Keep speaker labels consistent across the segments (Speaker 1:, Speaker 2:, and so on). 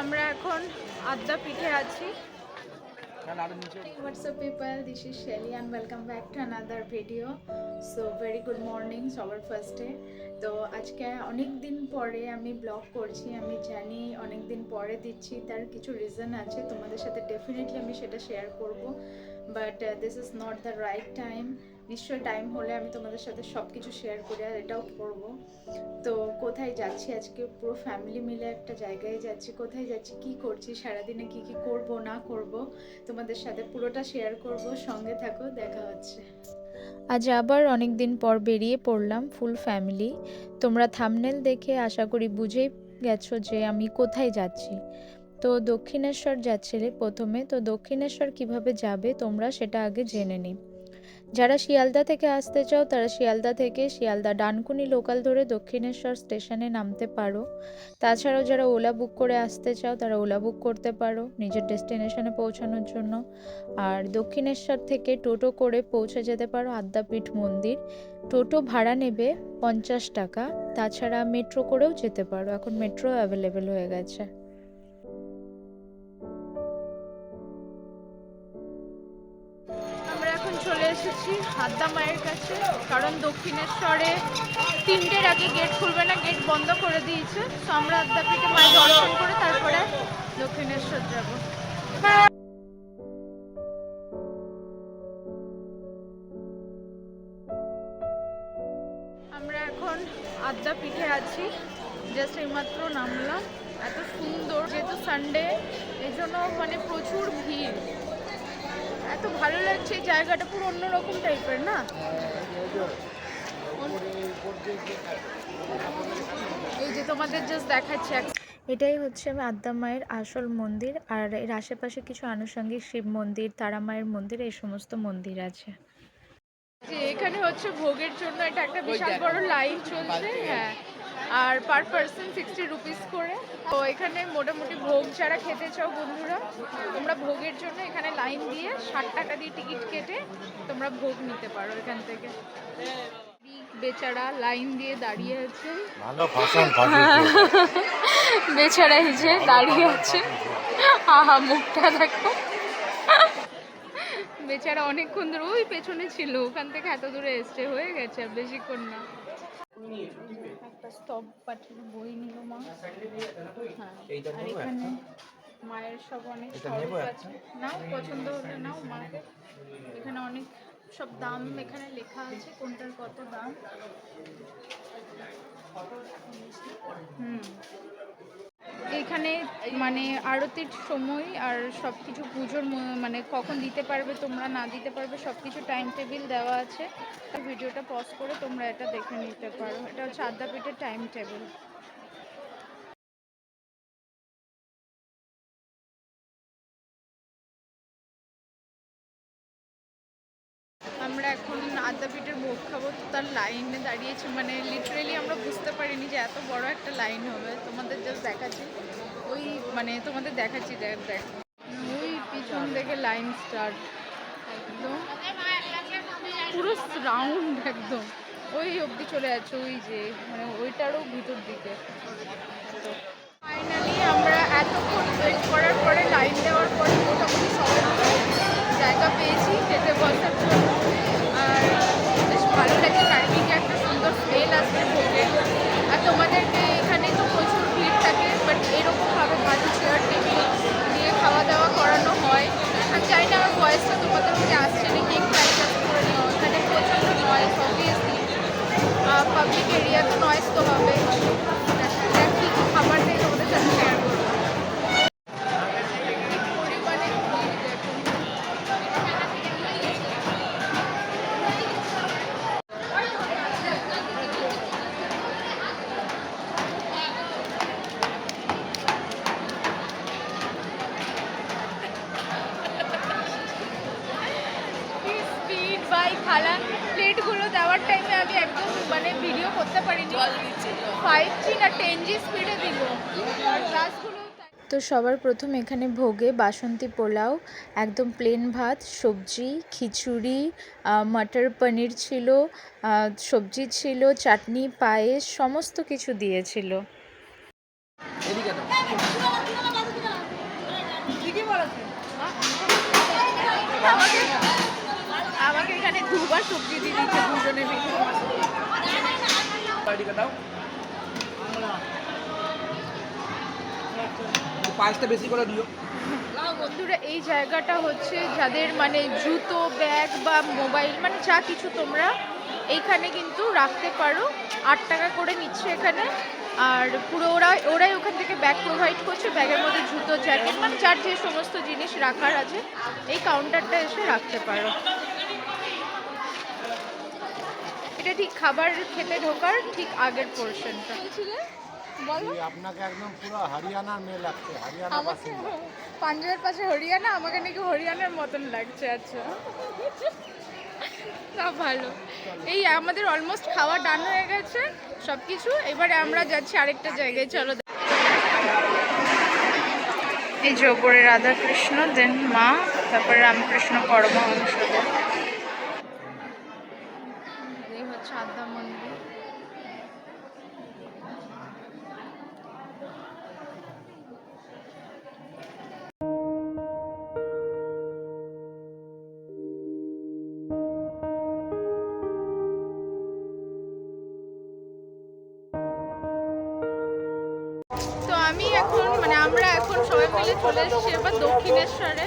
Speaker 1: আমরা এখন আদ্যাপীঠে আছি।
Speaker 2: What's up people, this is Shelly and welcome back to another video. So very good morning সবার ফার্স্টে। তো আজকে অনেক দিন পরে আমি ব্লগ করছি, আমি জানি অনেক দিন পরে দিচ্ছি, তার কিছু রিজন আছে, তোমাদের সাথে ডেফিনেটলি আমি সেটা শেয়ার করব, but this is not the right time. নিশ্চয় টাইম হলে আমি তোমাদের সাথে সব কিছু শেয়ার করি আর এটাও করব। তো কোথায় যাচ্ছি আজকে, পুরো ফ্যামিলি মিলে একটা জায়গায় যাচ্ছি। কোথায় যাচ্ছি, কি করছি, সারাদিনে কি কি করব না করব তোমাদের সাথে পুরোটা শেয়ার করব, সঙ্গে থাকো, দেখা হচ্ছে। আজ আবার অনেক দিন পর বেরিয়ে পড়লাম ফুল ফ্যামিলি। তোমরা থাম্বনেল দেখে আশা করি বুঝেই গেছো যে আমি কোথায় যাচ্ছি। তো দক্ষিণেশ্বর যাচ্ছিলে প্রথমে। তো দক্ষিণেশ্বর কিভাবে যাবে তোমরা সেটা আগে জেনে নিই। যারা শিয়ালদা থেকে আসতে চাও তারা শিয়ালদা থেকে শিয়ালদা ডানকুনি লোকাল ধরে দক্ষিণেশ্বর স্টেশনে নামতে পারো। তাছাড়াও যারা ওলা বুক করে আসতে চাও তারা ওলা বুক করতে পারো নিজের ডেস্টিনেশনে পৌঁছানোর জন্য। আর দক্ষিণেশ্বর থেকে টোটো করে পৌঁছে যেতে পারো আদ্যাপীঠ মন্দির। টোটো ভাড়া নেবে 50 টাকা। তাছাড়া মেট্রো করেও যেতে পারো, এখন মেট্রো অ্যাভেলেবেল হয়ে গেছে।
Speaker 1: আমরা এখন চলে এসেছি আদ্যা মায়ের কাছে, কারণ দক্ষিণেশ্বরে 3টের আগে গেট খুলবে না, গেট বন্ধ করে দিয়েছে। তো আমরা আদ্যাপীঠে মায়ের দর্শন করে তারপরে দক্ষিণেশ্বর যাব। আমরা এখন আদ্যাপীঠে আছি, জাস্ট এইমাত্র নামলাম। এত সুন্দর, যেহেতু সানডে এই জন্য মানে প্রচুর ভিড়। এত ভালো লাগছে এই জায়গাটা, পুরো অন্যরকম টাইপের না। এই যে তোমাদের জাস্ট দেখাচ্ছি,
Speaker 2: এটাই হচ্ছে আদ্যা মায়ের আসল মন্দির, আর এর আশেপাশে কিছু আনুষঙ্গিক শিব মন্দির, তারা মায়ের মন্দির, এই সমস্ত মন্দির আছে।
Speaker 1: যে এখানে হচ্ছে ভোগের জন্য এটা একটা বিশাল বড় লাইন চলছে। হ্যাঁ, আর পার পার্সন 60 রুপিস করে। তো এখানে মোটামুটি ভোগ যারা খেতে চাও বন্ধুরা, তোমরা ভোগের জন্য এখানে লাইন দিয়ে 60 টাকা দিয়ে টিকিট কেটে তোমরা ভোগ নিতে পারো এখান থেকে। বেচারা লাইন দিয়ে দাঁড়িয়ে আছে, বেচারা এই যে দাঁড়িয়ে আছে, আহা মুখটা দেখো। বেচারা অনেকক্ষণ ধরে ওই পেছনে ছিল, ওখান থেকে এত দূরে এসছে, হয়ে গেছে আর বেশিক্ষণ না। একটা স্তব পাঠিয়ে বই নিল মা। হ্যাঁ, আর এখানে মায়ের সব অনেক স্বরূপ আছে, নাও পছন্দ হলে নাও মাকে। এখানে অনেক সব দাম এখানে লেখা আছে, কোনটার কত দাম। এখানে মানে আরতির সময় আর সব কিছু পুজোর মানে কখন দিতে পারবে তোমরা, না দিতে পারবে, সব কিছু টাইম টেবিল দেওয়া আছে। ভিডিওটা পজ করে তোমরা এটা দেখে নিতে পারো। এটা হচ্ছে আদ্যাপীঠের টাইম টেবিল। আমরা এখন আদ্যাপীঠের ভোগ খাবো, তো তার লাইনে দাঁড়িয়েছি, মানে লিটারেলি আমরা বুঝতে পারিনি যে এত বড় একটা লাইন হবে। তোমাদের জাস্ট দেখাচ্ছি, ওই মানে তোমাদের দেখাচ্ছি, দেখ ওই পিছন থেকে লাইন স্টার্ট, একদম পুরো রাউন্ড, একদম ওই অবধি চলে যাচ্ছে, ওই যে মানে ওইটারও ভিতর দিকে। তো ফাইনালি আমরা এতক্ষণ ওয়েট করার পরে, লাইন দেওয়ার পরে মোটামুটি সবাই জায়গা পেয়েছি খেতে বসার জন্য। আর বেশ ভালো লাগছে, চারিদিকে একটা সুন্দর স্মেল আসছে ভোগের। আর তোমাদেরকে এখানে তো প্রচুর ভিড় থাকে, বাট এরকমভাবে ভালো চেয়ার টেবিল দিয়ে খাওয়া দাওয়া করানো হয়। আমি জানি না আমার ভয়েসটা তোমাদের মধ্যে আসছে নাকি, একটু অ্যাডজাস্ট করে নিও। এখানে প্রচণ্ড নয়েজ, অবভিয়াসলি পাবলিক এরিয়া তো নয়েজ তো হবে। কী খাবার নেই তোমাদের সাথে শেয়ার করবো। পরিমাণে ভিড় দেখুন। স্পিড বাইক খালা প্লেটগুলো দেওয়ার টাইমে আমি একদম মানে ভিডিও করতে পারিনি, 5G না 10G স্পিডে দিল। আর গ্লাসগুলো
Speaker 2: তো সবার প্রথম এখানে ভোগে বাসন্তী পোলাও, একদম প্লেন ভাত, সবজি, খিচুড়ি, মটর পনির ছিল, সবজি ছিল, চাটনি, পায়েস, সমস্ত কিছু দিয়েছিল।
Speaker 1: আবার সবজি দিয়ে দিচ্ছে দুজনে মিলে।
Speaker 3: পায়েসটা বেশি করে দিও।
Speaker 1: বন্ধুরা এই জায়গাটা হচ্ছে যাদের মানে জুতো ব্যাগ বা মোবাইল মানে যা কিছু তোমরা এইখানে কিন্তু রাখতে পারো। 8 টাকা করে নিচ্ছে এখানে। আর পুরো ওরাই ওখান থেকে ব্যাগ প্রোভাইড করছে, ব্যাগের মধ্যে জুতো জ্যাকেট মানে যার যে সমস্ত জিনিস রাখার আছে এই কাউন্টারটা এসে রাখতে পারো। এটা ঠিক খাবার খেতে ঢোকার ঠিক আগের পোর্শনটা। বলো,
Speaker 4: আপনাকে একদম পুরো হরিয়ানার মেয়ে লাগছে, হরিয়ানা
Speaker 1: আমাকে
Speaker 4: বাসিন্দা।
Speaker 1: পাঞ্জাবের পাশে হরিয়ানা, আমাকে নাকি হরিয়ানার মতন লাগছে। আচ্ছা তা ভালো। এই আমাদের অলমোস্ট খাওয়া ডান হয়ে গেছে সব কিছু। এবারে আমরা যাচ্ছি আরেকটা জায়গায়, চলো। এই যে ওপরে রাধাকৃষ্ণ, দেন মা, তারপরে রামকৃষ্ণ পরমহংস। এই হচ্ছে আদ্যা মন্দির। তো আমি এখন মানে আমরা এখন সবাই মিলে চলে এসেছি এবার দক্ষিণেশ্বরে।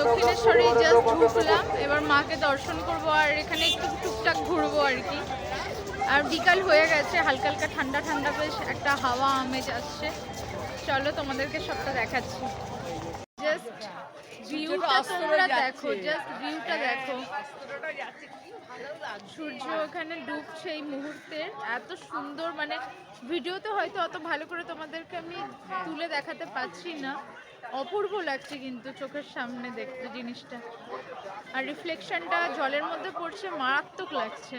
Speaker 1: দক্ষিণেশ্বরে জাস্ট ঢুকলাম, এবার মাকে দর্শন করবো আর এখানে একটু টুকটাক ঘুরবো আর কি। আর বিকাল হয়ে গেছে, হালকা হালকা ঠান্ডা ঠান্ডা বেশ একটা হাওয়া আমেজ আসছে। চলো তোমাদেরকে সবটা দেখাচ্ছি। জাস্ট ভিউটা তোমরা দেখো, জাস্ট ভিউটা দেখো। সূর্য ওখানে ডুবছে এই মুহূর্তে, এত সুন্দর মানে ভিডিওতে হয়তো অত ভালো করে তোমাদেরকে আমি তুলে দেখাতে পারছি না। অপূর্ব লাগছে কিন্তু চোখের সামনে দেখতে জিনিসটা। আর রিফ্লেকশনটা জলের মধ্যে পড়ছে, মারাত্মক লাগছে,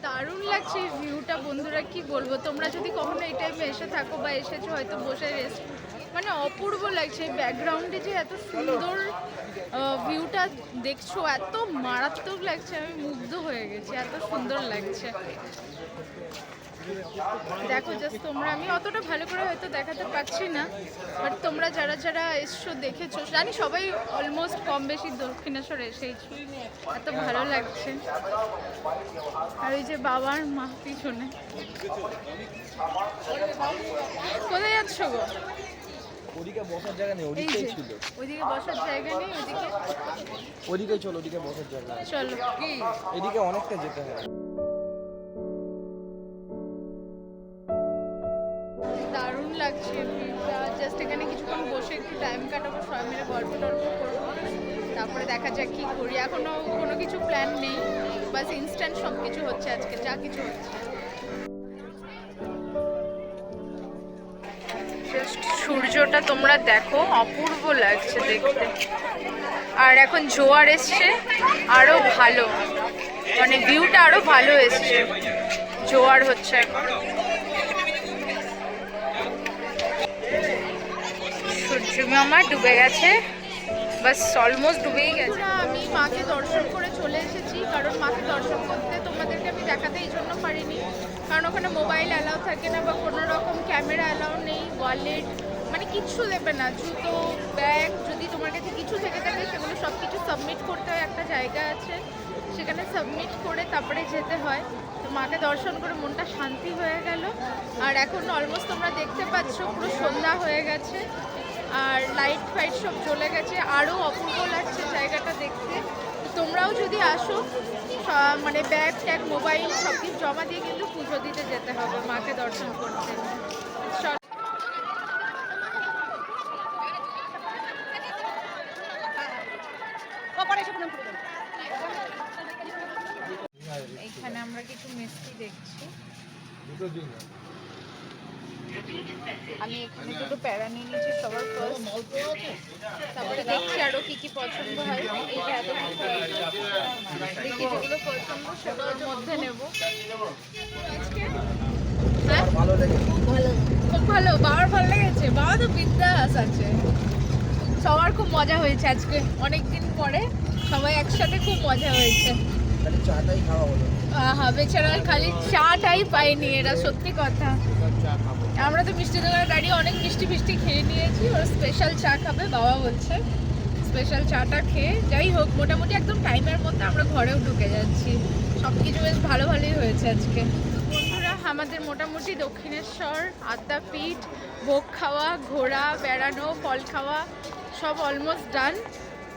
Speaker 1: দারুণ লাগছে এই ভিউটা। বন্ধুরা কি বলবো, তোমরা যদি কখনো এই টাইমে এসে থাকো বা এসেছো হয়তো বসে রেস্ট, মানে অপূর্ব লাগছে। ব্যাকগ্রাউন্ডে যে এত সুন্দর ভিউটা দেখছো, এত মারাত্মক লাগছে, আমি মুগ্ধ হয়ে গেছি, এত সুন্দর লাগছে। দেখো জাস্ট তোমরা, আমি অতটা ভালো করে হয়তো দেখাতে পারছি না, বাট তোমরা যারা যারা এসছো দেখেছো, জানি সবাই অলমোস্ট কম বেশি দক্ষিণেশ্বর এসেইছো, এত ভালো লাগছে। আর এই যে বাবার মা পিছনে। কোথায় যাচ্ছ গো?
Speaker 3: ওদিকে বসার জায়গা নেই,
Speaker 1: এই
Speaker 3: ওদিকেই
Speaker 1: যে
Speaker 3: ছিল।
Speaker 1: ওইদিকে বসার জায়গা নেই, ওইদিকে
Speaker 3: ওদিকে চলো, ওদিকে বসার জায়গা আছে।
Speaker 1: চলো। কি
Speaker 3: এদিকে অনেকটা যেতে হয়।
Speaker 1: দারুণ লাগছে ভিউটা। জাস্ট এখানে কিছুক্ষণ বসে একটু টাইম কাটাবো, সবাই মিলে গল্প টল্প করবো, তারপরে দেখা যাক কি করি। এখনো কোনো কিছু প্ল্যান নেই, বাস ইনস্ট্যান্ট সব কিছু হচ্ছে আজকে, যা কিছু হচ্ছে। জাস্ট সূর্যটা তোমরা দেখো, অপূর্ব লাগছে দেখতে। আর এখন জোয়ার এসছে, আরো ভালো মানে ভিউটা আরো ভালো এসছে, জোয়ার হচ্ছে এখন। সূর্য মামা ডুবে গেছে, বাস অলমোস্ট ডুবেই গেছে। আমি মাকে দর্শন করে চলে এসেছি, কারণ মাকে দর্শন করতে তোমাদেরকে আমি দেখাতে এই জন্য পারিনি, কারণ ওখানে মোবাইল অ্যালাউ থাকে না বা কোনো রকম ক্যামেরা অ্যালাউ নেই, ওয়ালেট মানে কিচ্ছু দেবে না। জুতো ব্যাগ যদি তোমার কাছে কিছু থেকে থাকে সেগুলো সব কিছু সাবমিট করতে হয়, একটা জায়গা আছে সেখানে সাবমিট করে তারপরে যেতে হয়। তো মাকে দর্শন করে মনটা শান্তি হয়ে গেল। আর এখন অলমোস্ট তোমরা দেখতে পাচ্ছ পুরো সন্ধ্যা হয়ে গেছে, আর লাইট ফাইট সব চলে গেছে, আরও অপূর্ব লাগছে জায়গাটা দেখতে। তোমরাও যদি আসো মানে ব্যাগ ট্যাগ মোবাইল সব কিছু জমা দিয়ে কিন্তু পুজো দিতে যেতে হবে, মাকে দর্শন করতে। এইখানে আমরা কিছু মিষ্টি দেখছি, আমি এখানে দুটো প্যারা নিয়ে নিয়েছি সবার ফার্স্ট, তারপরে দেখছি আরো কি কি পছন্দ হয়। এই যে এত কিছু দেখি যেগুলো পছন্দ সেগুলোর মধ্যে নেব। হ্যাঁ
Speaker 3: ভালো লেগেছে।
Speaker 1: খুব ভালো, বাবার ভালো লেগেছে। বাবা তো বিন্দাস আছে, সবার খুব মজা হয়েছে আজকে, অনেকদিন পরে সবাই একসাথে খুব মজা হয়েছে।
Speaker 3: খালি চাটাই খাওয়া হলো।
Speaker 1: হ্যাঁ বেচারা খালি চাটাই পাইনি, এরা সত্যি কথা। আমরা তো মিষ্টি দোকানে দাঁড়িয়ে অনেক মিষ্টি ফিষ্টি খেয়ে নিয়েছি, ওরা স্পেশাল চা খাবে বাবা বলছে। স্পেশাল চাটা খেয়ে যাই হোক মোটামুটি একদম টাইমের মধ্যে আমরা ঘরেও ঢুকে যাচ্ছি। সব কিছু বেশ ভালোই হয়েছে আজকে। বন্ধুরা, আমাদের মোটামুটি দক্ষিণেশ্বর, আদ্যাপীঠ, ভোগ খাওয়া, ঘোরা, বেড়ানো, ফল খাওয়া সব অলমোস্ট ডান।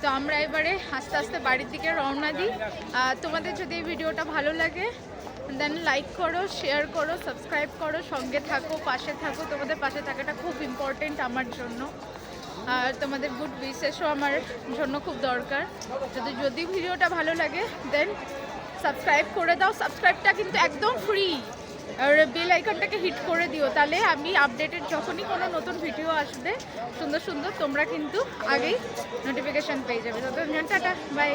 Speaker 1: তো আমরা এবারে আস্তে আস্তে বাড়ির দিকে রওনা দিই। তোমাদের যদি এই ভিডিওটা ভালো লাগে দেন লাইক করো, শেয়ার করো, সাবস্ক্রাইব করো, সঙ্গে থাকো, পাশে থাকো। তোমাদের পাশে থাকাটা খুব ইম্পর্টেন্ট আমার জন্য, আর তোমাদের গুড উইশেসও আমার জন্য খুব দরকার। যদি ভিডিওটা ভালো লাগে দেন সাবস্ক্রাইব করে দাও। সাবস্ক্রাইবটা কিন্তু একদম ফ্রি, আর বেল আইকনটাকে হিট করে দিও, তাহলে আমি আপডেটেড যখনই কোনো নতুন ভিডিও আসবে সুন্দর সুন্দর তোমরা কিন্তু আগেই নোটিফিকেশান পেয়ে যাবে। ততক্ষণ টাটা, বাই।